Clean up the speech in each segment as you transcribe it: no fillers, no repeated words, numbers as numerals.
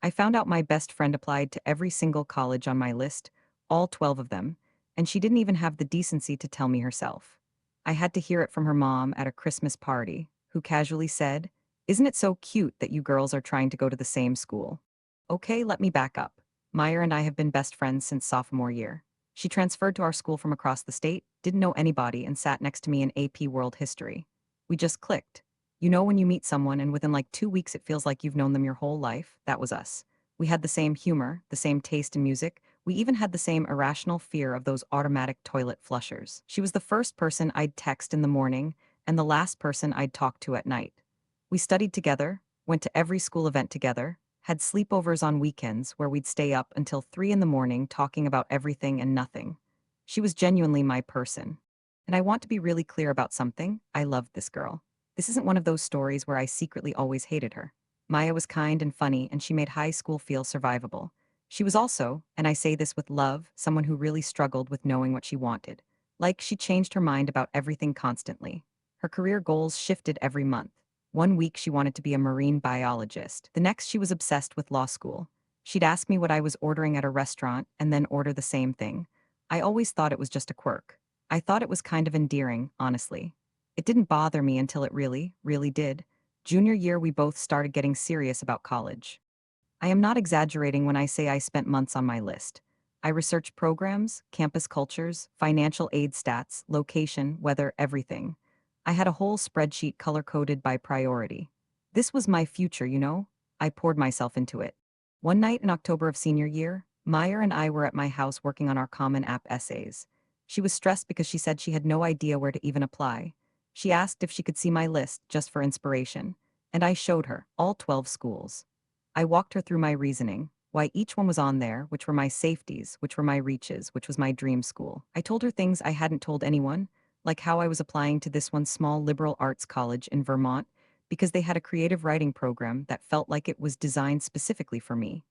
I found out my best friend applied to every single college on my list, all 12 of them, and she didn't even have the decency to tell me herself. I had to hear it from her mom at a Christmas party, who casually said, "Isn't it so cute that you girls are trying to go to the same school?" Okay, let me back up. Maya and I have been best friends since sophomore year. She transferred to our school from across the state, didn't know anybody, and sat next to me in AP World History. We just clicked. You know when you meet someone and within like 2 weeks it feels like you've known them your whole life? That was us. We had the same humor, the same taste in music. We even had the same irrational fear of those automatic toilet flushers. She was the first person I'd text in the morning and the last person I'd talk to at night. We studied together, went to every school event together, had sleepovers on weekends where we'd stay up until 3 in the morning talking about everything and nothing. She was genuinely my person. And I want to be really clear about something. I loved this girl. This isn't one of those stories where I secretly always hated her. Maya was kind and funny, and she made high school feel survivable. She was also, and I say this with love, someone who really struggled with knowing what she wanted. Like, she changed her mind about everything constantly. Her career goals shifted every month. One week she wanted to be a marine biologist. The next she was obsessed with law school. She'd ask me what I was ordering at a restaurant and then order the same thing. I always thought it was just a quirk. I thought it was kind of endearing, honestly. It didn't bother me until it really, really did. Junior year, we both started getting serious about college. I am not exaggerating when I say I spent months on my list. I researched programs, campus cultures, financial aid stats, location, weather, everything. I had a whole spreadsheet color-coded by priority. This was my future, you know? I poured myself into it. One night in October of senior year, Maya and I were at my house working on our Common App essays. She was stressed because she said she had no idea where to even apply. She asked if she could see my list just for inspiration, and I showed her all 12 schools. I walked her through my reasoning, why each one was on there, which were my safeties, which were my reaches, which was my dream school. I told her things I hadn't told anyone, like how I was applying to this one small liberal arts college in Vermont because they had a creative writing program that felt like it was designed specifically for me.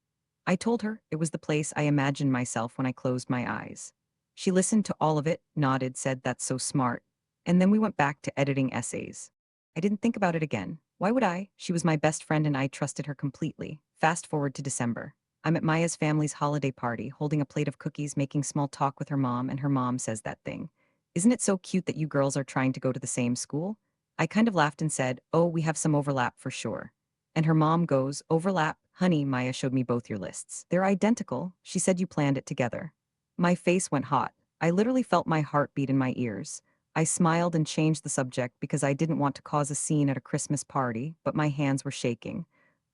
I told her it was the place I imagined myself when I closed my eyes. She listened to all of it, nodded, said, "That's so smart." And then we went back to editing essays. I didn't think about it again. Why would I? She was my best friend and I trusted her completely. Fast forward to December. I'm at Maya's family's holiday party, holding a plate of cookies, making small talk with her mom, and her mom says that thing. "Isn't it so cute that you girls are trying to go to the same school?" I kind of laughed and said, "Oh, we have some overlap for sure." And her mom goes, "Overlap? Honey, Maya showed me both your lists. They're identical. She said you planned it together." My face went hot. I literally felt my heart beat in my ears. I smiled and changed the subject because I didn't want to cause a scene at a Christmas party, but my hands were shaking.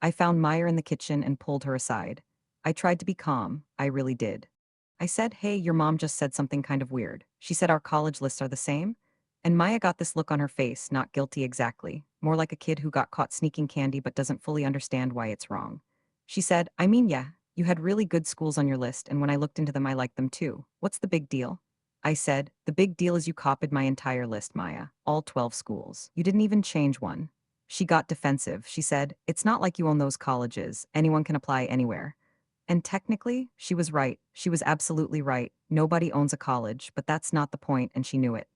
I found Maya in the kitchen and pulled her aside. I tried to be calm. I really did. I said, "Hey, your mom just said something kind of weird. She said our college lists are the same?" And Maya got this look on her face, not guilty exactly, more like a kid who got caught sneaking candy but doesn't fully understand why it's wrong. She said, "I mean, yeah, you had really good schools on your list, and when I looked into them, I liked them too. What's the big deal?" I said, "The big deal is you copied my entire list, Maya. All 12 schools. You didn't even change one." She got defensive. She said, "It's not like you own those colleges. Anyone can apply anywhere." And technically, she was right. She was absolutely right. Nobody owns a college, but that's not the point, and she knew it.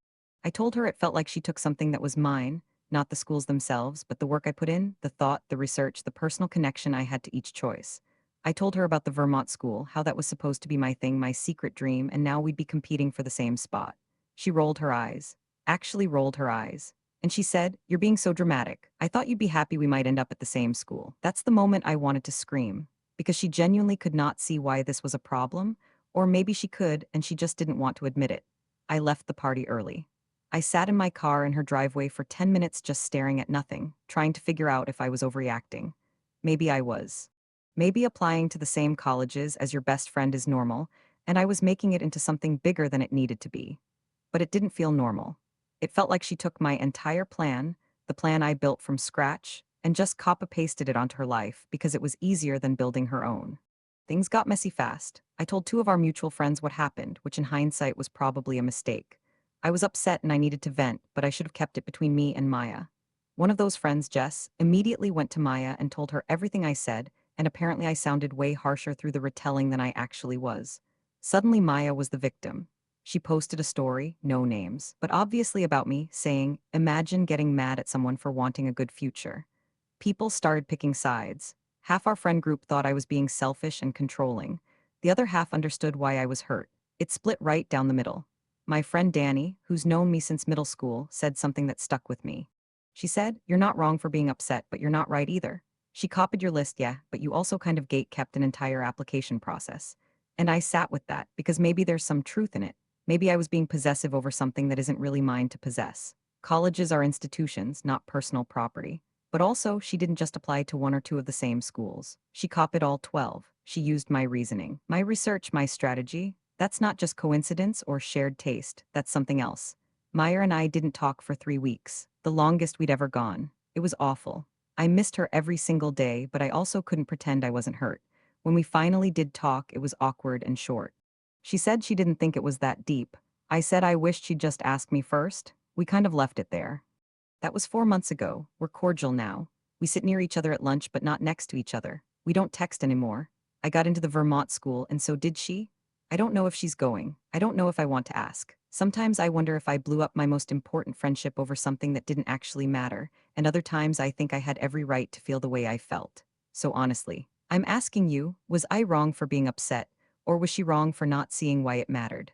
I told her it felt like she took something that was mine, not the schools themselves, but the work I put in, the thought, the research, the personal connection I had to each choice. I told her about the Vermont school, how that was supposed to be my thing, my secret dream, and now we'd be competing for the same spot. She rolled her eyes. Actually rolled her eyes. And she said, "You're being so dramatic. I thought you'd be happy we might end up at the same school." That's the moment I wanted to scream, because she genuinely could not see why this was a problem, or maybe she could and she just didn't want to admit it. I left the party early. I sat in my car in her driveway for 10 minutes just staring at nothing, trying to figure out if I was overreacting. Maybe I was. Maybe applying to the same colleges as your best friend is normal, and I was making it into something bigger than it needed to be. But it didn't feel normal. It felt like she took my entire plan, the plan I built from scratch, and just copy-pasted it onto her life because it was easier than building her own. Things got messy fast. I told two of our mutual friends what happened, which in hindsight was probably a mistake. I was upset and I needed to vent, but I should have kept it between me and Maya. One of those friends, Jess, immediately went to Maya and told her everything I said, and apparently I sounded way harsher through the retelling than I actually was. Suddenly Maya was the victim. She posted a story, no names, but obviously about me, saying, "Imagine getting mad at someone for wanting a good future." People started picking sides. Half our friend group thought I was being selfish and controlling. The other half understood why I was hurt. It split right down the middle. My friend Danny, who's known me since middle school, said something that stuck with me. She said, "You're not wrong for being upset, but you're not right either. She copied your list, yeah, but you also kind of gate kept an entire application process." And I sat with that because maybe there's some truth in it. Maybe I was being possessive over something that isn't really mine to possess. Colleges are institutions, not personal property. But also, she didn't just apply to one or two of the same schools. She copied all 12. She used my reasoning, my research, my strategy. That's not just coincidence or shared taste, that's something else. Maya and I didn't talk for 3 weeks, the longest we'd ever gone. It was awful. I missed her every single day, but I also couldn't pretend I wasn't hurt. When we finally did talk, it was awkward and short. She said she didn't think it was that deep. I said I wished she'd just ask me first. We kind of left it there. That was 4 months ago. We're cordial now. We sit near each other at lunch, but not next to each other. We don't text anymore. I got into the Vermont school, and so did she. I don't know if she's going. I don't know if I want to ask. Sometimes I wonder if I blew up my most important friendship over something that didn't actually matter, and other times I think I had every right to feel the way I felt. So honestly, I'm asking you, was I wrong for being upset, or was she wrong for not seeing why it mattered?